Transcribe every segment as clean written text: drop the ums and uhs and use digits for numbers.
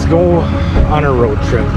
Let's go on a road trip.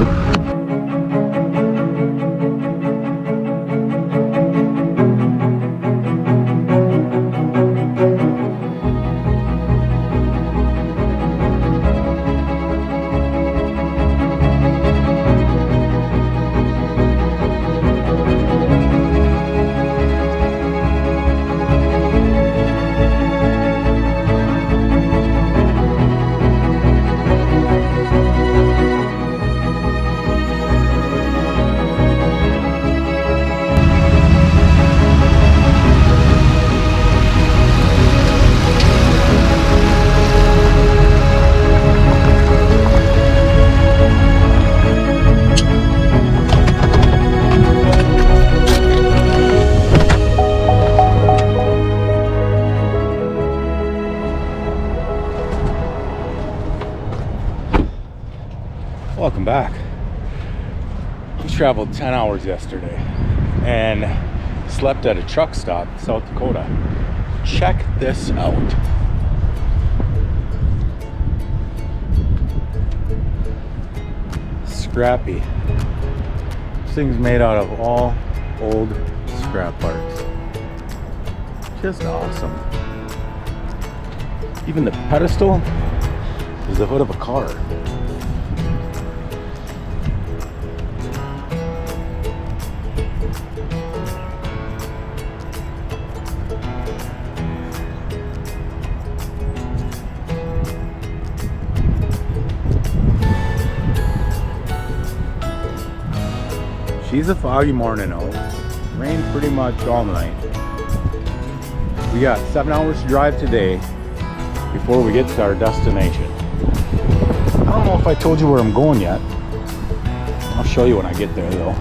Welcome back. We traveled 10 hours yesterday and slept at a truck stop in South Dakota. Check this out. Scrappy. This thing's made out of all old scrap parts. Just awesome. Even the pedestal is the hood of a car. It's a foggy morning out. Rained pretty much all night. We got 7 hours to drive today before we get to our destination. I don't know if I told you where I'm going yet. I'll show you when I get there though.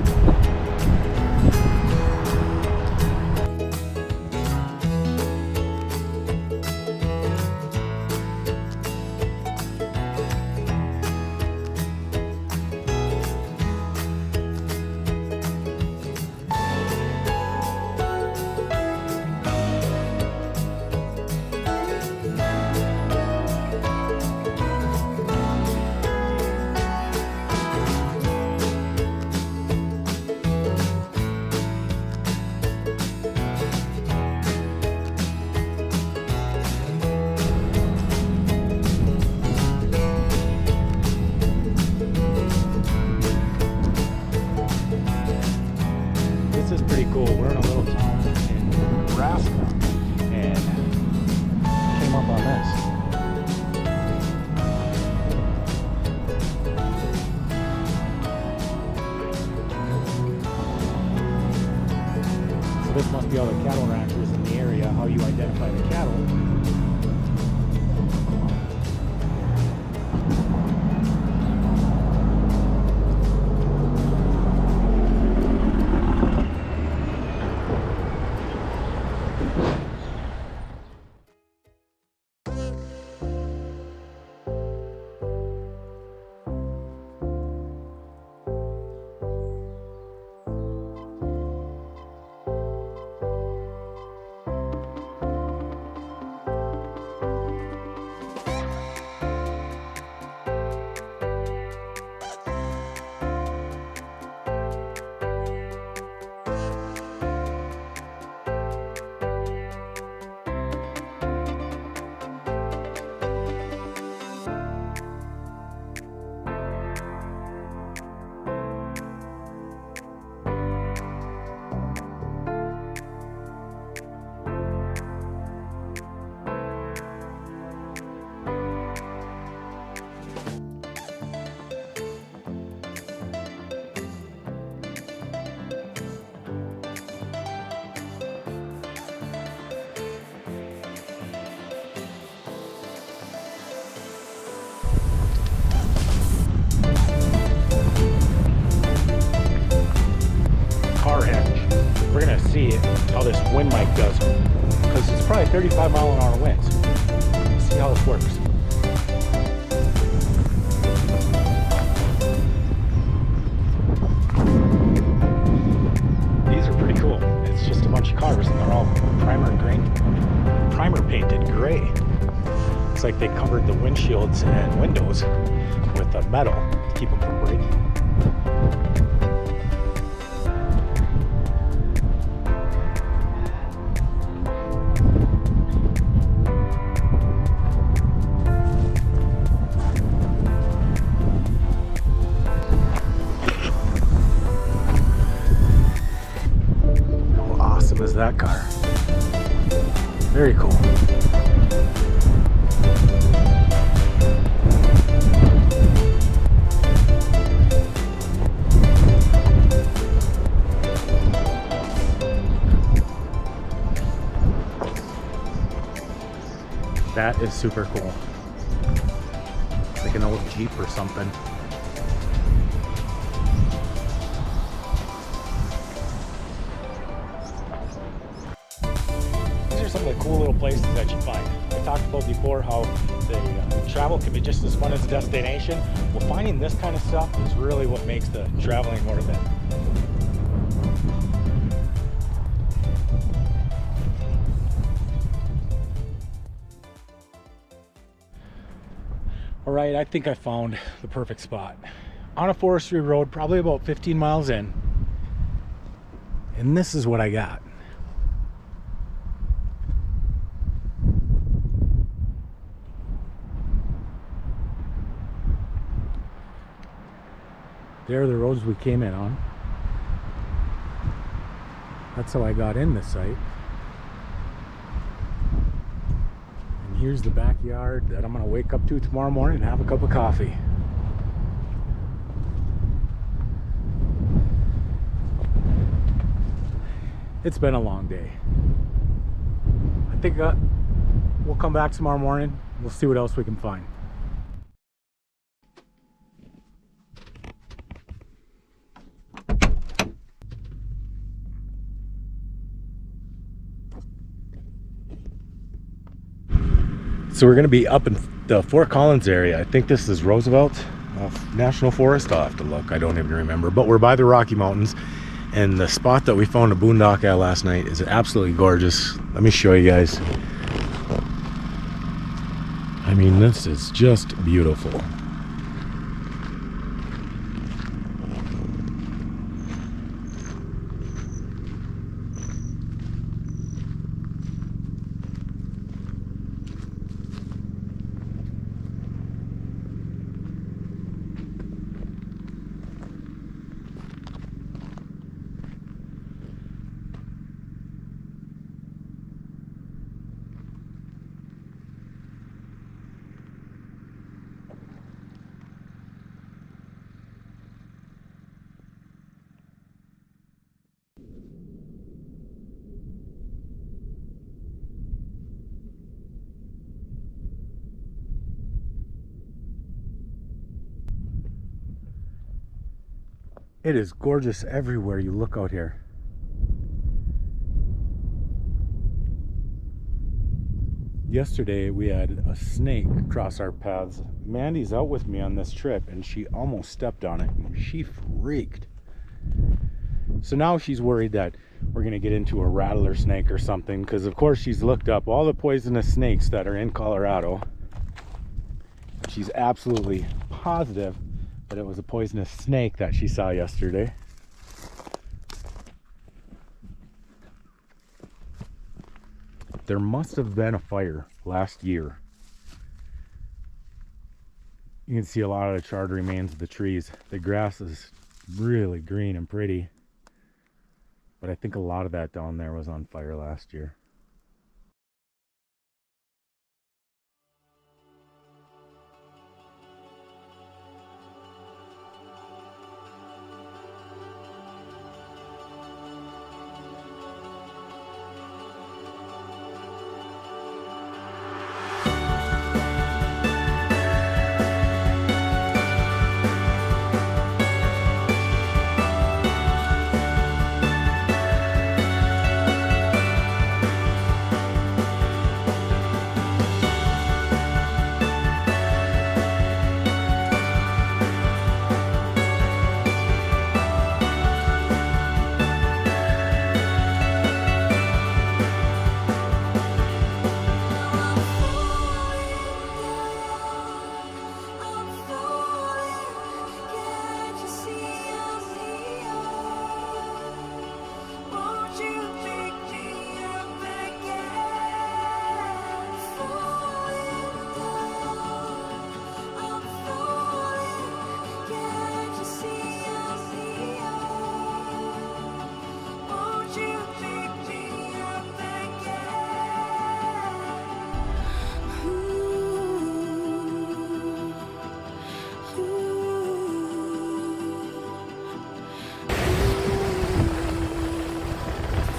This is pretty cool. We're in a little town in Nebraska and came up on this. So this must be all the cattle ranchers in the area, how you identify the cattle. We're gonna see how this wind mic does, because it's probably 35-mile-an-hour winds. Let's see how this works. These are pretty cool. It's just a bunch of cars and they're all primer painted gray. It's like they covered the windshields and windows with the metal to keep them from breaking. How awesome is that car? Very cool. That is super cool. It's like an old Jeep or something. These are some of the cool little places that you find. I talked about before how the travel can be just as fun as the destination. Well, finding this kind of stuff is really what makes the traveling worth it. All right, I think I found the perfect spot. On a forestry road, probably about 15 miles in. And this is what I got. There are the roads we came in on. That's how I got in this site. And here's the backyard that I'm gonna wake up to tomorrow morning and have a cup of coffee. It's been a long day. I think we'll come back tomorrow morning. We'll see what else we can find. So we're going to be up in the Fort Collins area. I think this is Roosevelt National Forest. I'll have to look. I don't even remember. But we're by the Rocky Mountains. And the spot that we found a boondock at last night is absolutely gorgeous. Let me show you guys. I mean, this is just beautiful. It is gorgeous everywhere you look out here. Yesterday we had a snake cross our paths. Mandy's out with me on this trip and she almost stepped on it and she freaked. So now she's worried that we're gonna get into a rattler snake or something, because of course she's looked up all the poisonous snakes that are in Colorado. She's absolutely positive that it was a poisonous snake that she saw yesterday. There must have been a fire last year. You can see a lot of the charred remains of the trees. The grass is really green and pretty, but I think a lot of that down there was on fire last year.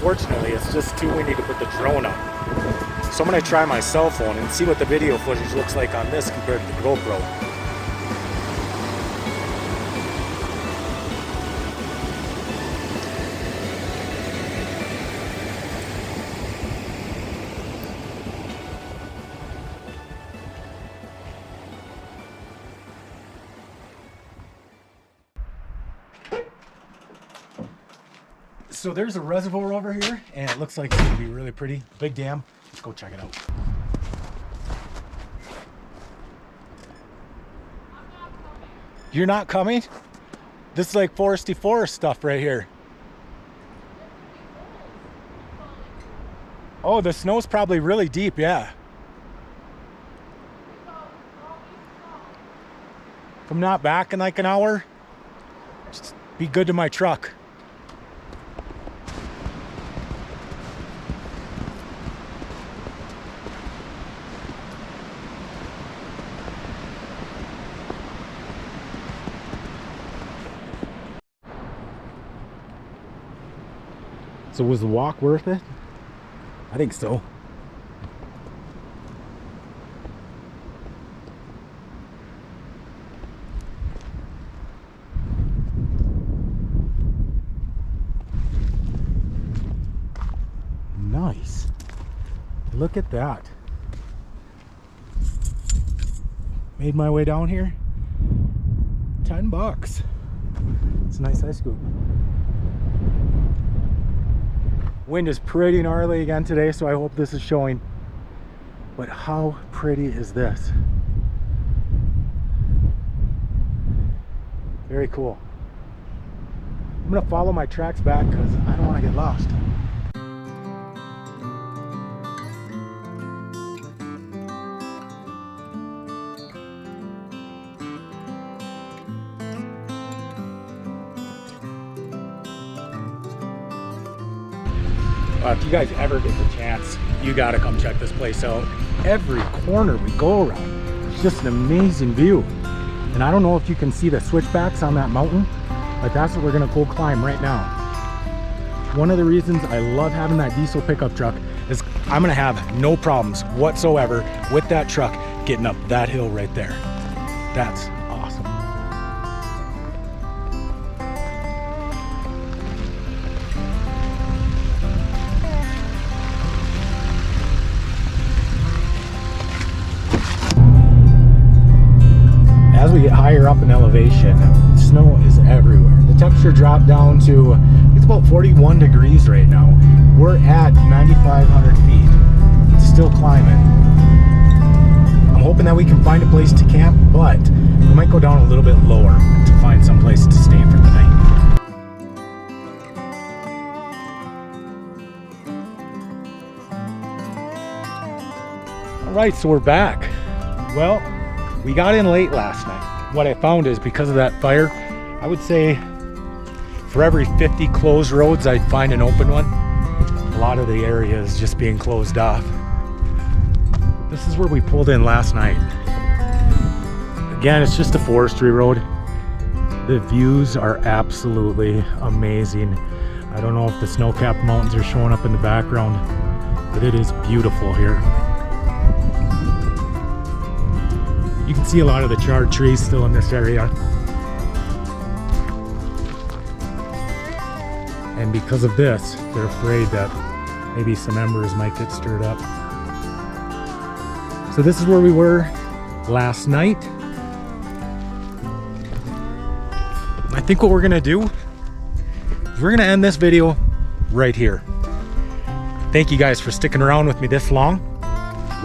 unfortunately, it's just too windy to put the drone up. So I'm gonna try my cell phone and see what the video footage looks like on this compared to the GoPro. So there's a reservoir over here, and it looks like it's gonna be really pretty. Big dam. Let's go check it out. You're not coming? This is like foresty forest stuff right here. Oh, the snow's probably really deep, yeah. If I'm not back in like an hour, just be good to my truck. So was the walk worth it? I think so. Nice. Look at that. Made my way down here. $10. It's a nice ice scoop. Wind is pretty gnarly again today, so I hope this is showing. But how pretty is this? Very cool. I'm gonna follow my tracks back because I don't want to get lost. If you guys ever get the chance, you gotta come check this place out. Every corner we go around, it's just an amazing view. And I don't know if you can see the switchbacks on that mountain, but that's what we're gonna go climb right now. One of the reasons I love having that diesel pickup truck is I'm gonna have no problems whatsoever with that truck getting up that hill right there. That's awesome. As we get higher up in elevation, snow is everywhere. The temperature dropped down to, it's about 41 degrees right now. We're at 9,500 feet. It's still climbing. I'm hoping that we can find a place to camp, but we might go down a little bit lower to find some place to stay for the night. All right, so we're back. Well, we got in late last night. What I found is because of that fire, I would say for every 50 closed roads, I'd find an open one. A lot of the area is just being closed off. This is where we pulled in last night. Again, it's just a forestry road. The views are absolutely amazing. I don't know if the snow-capped mountains are showing up in the background, but it is beautiful here. You can see a lot of the charred trees still in this area. And because of this, they're afraid that maybe some embers might get stirred up. So this is where we were last night. I think what we're gonna do is we're gonna end this video right here. Thank you guys for sticking around with me this long.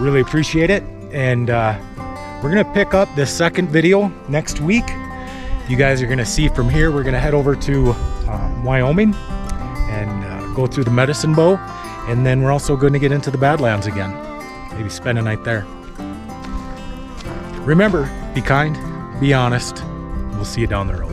Really appreciate it. And we're gonna pick up this second video next week. You guys are gonna see from here, we're gonna head over to Wyoming and go through the Medicine Bow. And then we're also gonna get into the Badlands again. Maybe spend a night there. Remember, be kind, be honest. We'll see you down the road.